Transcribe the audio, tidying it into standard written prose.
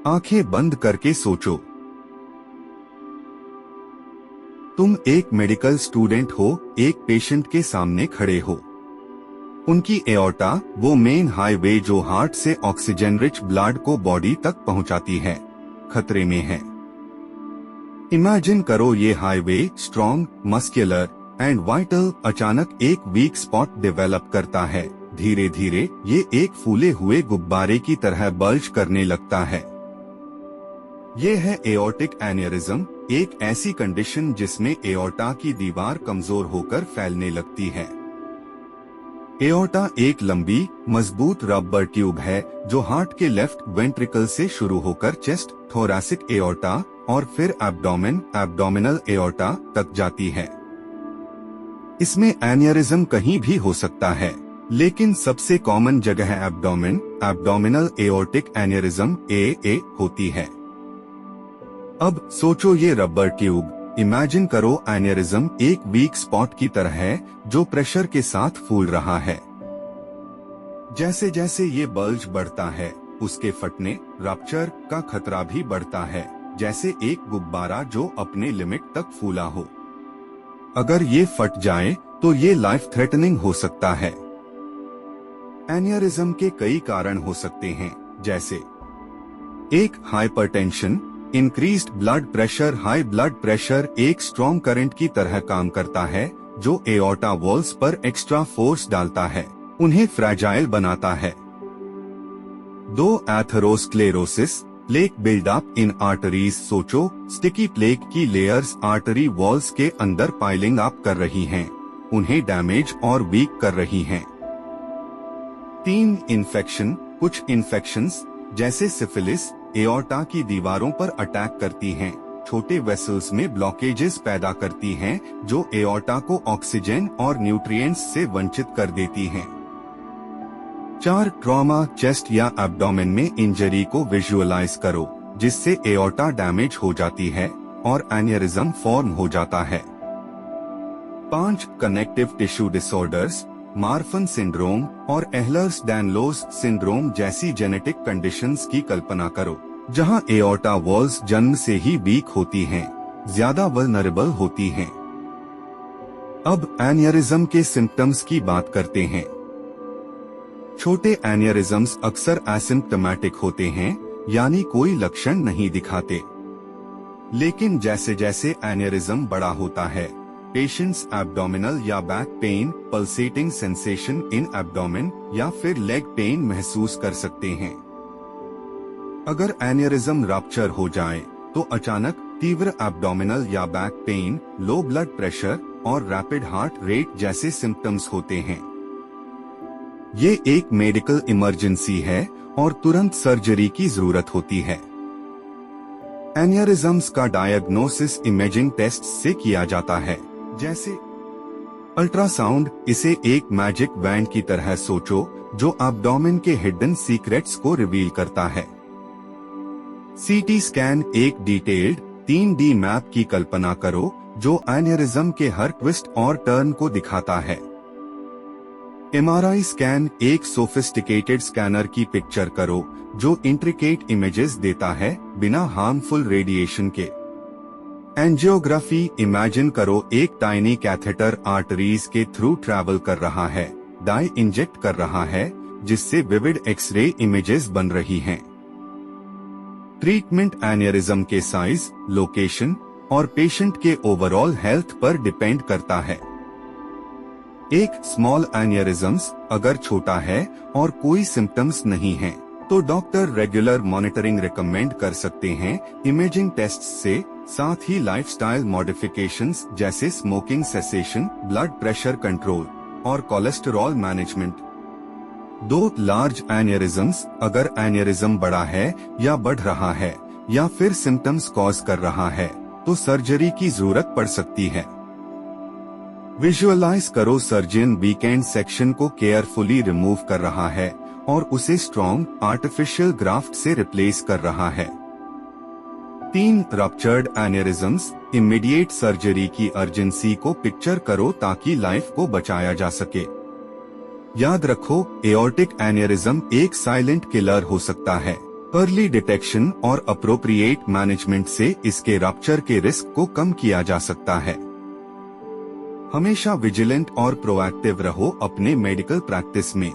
आंखें बंद करके सोचो। तुम एक मेडिकल स्टूडेंट हो, एक पेशेंट के सामने खड़े हो। उनकी एओर्टा, वो मेन हाईवे जो हार्ट से ऑक्सीजन रिच ब्लड को बॉडी तक पहुंचाती है, खतरे में है। इमेजिन करो ये highway strong, muscular and vital अचानक एक वीक स्पॉट डेवलप करता है। धीरे धीरे ये एक फूले हुए गुब्बारे की तरह बल्ज करने लगता है। ये है एओर्टिक एन्यूरिज्म, एक ऐसी कंडीशन जिसमें एओर्टा की दीवार कमजोर होकर फैलने लगती है। एओर्टा एक लंबी, मजबूत रबर ट्यूब है जो हार्ट के लेफ्ट वेंट्रिकल से शुरू होकर चेस्ट, थोरैसिक एओर्टा और फिर एब्डोमिनल एओर्टा तक जाती है। इसमें एन्यूरिज्म कहीं भी हो सकता है, लेकिन सबसे कॉमन जगह एब्डोमिनल एओर्टिक एन्यूरिज्म ए होती है। अब सोचो ये रबर ट्यूब, इमेजिन करो एन्यूरिज्म एक वीक स्पॉट की तरह है जो प्रेशर के साथ फूल रहा है। जैसे जैसे ये बल्ज बढ़ता है, उसके फटने, रप्चर का खतरा भी बढ़ता है, जैसे एक गुब्बारा जो अपने लिमिट तक फूला हो। अगर ये फट जाए तो ये लाइफ थ्रेटनिंग हो सकता है। एन्यूरिज्म के कई कारण हो सकते हैं, जैसे 1. Hypertension, increased blood pressure. High blood pressure एक स्ट्रॉन्ग करंट की तरह काम करता है जो एओर्टा वॉल्स पर एक्स्ट्रा फोर्स डालता है, उन्हें फ्रैजाइल बनाता है। 2. Atherosclerosis, plaque buildup in arteries. सोचो स्टिकी प्लेक की लेयर्स आर्टरी वॉल्स के अंदर पाइलिंग अप कर रही हैं, उन्हें डैमेज और वीक कर रही हैं। 3. इन्फेक्शन, कुछ इन्फेक्शंस जैसे सिफिलिस एओर्टा की दीवारों पर अटैक करती हैं, छोटे वेसल्स में ब्लॉकेजेस पैदा करती हैं जो एओर्टा को ऑक्सीजन और न्यूट्रिएंट्स से वंचित कर देती हैं। 4. ट्रॉमा, चेस्ट या एब्डोमेन में इंजरी को विजुअलाइज करो जिससे एओर्टा डैमेज हो जाती है और एन्यूरिज्म फॉर्म हो जाता है। 5. Connective tissue disorders, Marfan syndrome और एह्लर्स-डायनलोज सिंड्रोम जैसी जेनेटिक कंडीशंस की कल्पना करो जहां एओर्टा वॉल्स जन्म से ही वीक होती हैं, ज्यादा वल्नरेबल होती हैं। अब एन्यूरिज्म के सिम्टम्स की बात करते हैं। छोटे एन्यूरिज्म्स अक्सर एसिम्प्टोमेटिक होते हैं, यानी कोई लक्षण नहीं दिखाते। लेकिन जैसे जैसे एन्यूरिज्म बड़ा होता है, पेशेंट्स एब्डोमिनल या back pain, pulsating sensation in abdomen या फिर लेग पेन महसूस कर सकते हैं। अगर एन्यूरिज्म रप्चर हो जाए तो अचानक तीव्र एब्डोमिनल या back pain, low blood pressure और रैपिड हार्ट रेट जैसे सिम्टम्स होते हैं। ये एक मेडिकल इमरजेंसी है और तुरंत सर्जरी की जरूरत होती है। एन्यूरिज्म्स का डायग्नोसिस इमेजिंग टेस्ट से किया जाता है, जैसे अल्ट्रासाउंड। इसे एक मैजिक वैंड की तरह सोचो जो एब्डोमेन के हिडन सीक्रेट्स को रिवील करता है। सीटी स्कैन, एक डिटेल्ड 3D मैप की कल्पना करो जो एन्यूरिज्म के हर ट्विस्ट और टर्न को दिखाता है। MRI स्कैन, एक सोफिस्टिकेटेड स्कैनर की पिक्चर करो जो इंट्रिकेट इमेजेस देता है बिना हार्मफुल रेडिएशन के। एंजियोग्राफी, इमेजिन करो एक टाइनी कैथेटर आर्टरीज के थ्रू ट्रैवल कर रहा है, डाई इंजेक्ट कर रहा है जिससे विविड एक्सरे इमेजेस बन रही हैं। ट्रीटमेंट एन्यूरिज्म के साइज, लोकेशन और पेशेंट के ओवरऑल हेल्थ पर डिपेंड करता है। एक स्मॉल एन्यूरिज्म्स अगर छोटा है और कोई सिम्टम्स नहीं है तो डॉक्टर रेगुलर मॉनिटरिंग रिकमेंड कर सकते हैं इमेजिंग टेस्ट से, साथ ही लाइफस्टाइल मॉडिफिकेशंस जैसे smoking cessation, blood pressure control और कोलेस्टेरॉल मैनेजमेंट। 2. लार्ज एन्यूरिज्म्स, अगर एन्यूरिज्म बड़ा है या बढ़ रहा है या फिर सिम्टम्स कॉज कर रहा है तो सर्जरी की जरूरत पड़ सकती है। विजुअलाइज करो सर्जन वीकेंड सेक्शन को केयरफुली रिमूव कर रहा है और उसे स्ट्रॉन्ग आर्टिफिशियल ग्राफ्ट से रिप्लेस कर रहा है। 3. रप्चर्ड एन्यूरिज्म्स, इमीडिएट सर्जरी की अर्जेंसी को पिक्चर करो ताकि लाइफ को बचाया जा सके। याद रखो, एओर्टिक एन्यूरिज्म एक साइलेंट किलर हो सकता है, अर्ली डिटेक्शन और अप्रोप्रिएट मैनेजमेंट से इसके रप्चर के रिस्क को कम किया जा सकता है। हमेशा विजिलेंट और प्रोएक्टिव रहो अपने मेडिकल प्रैक्टिस में।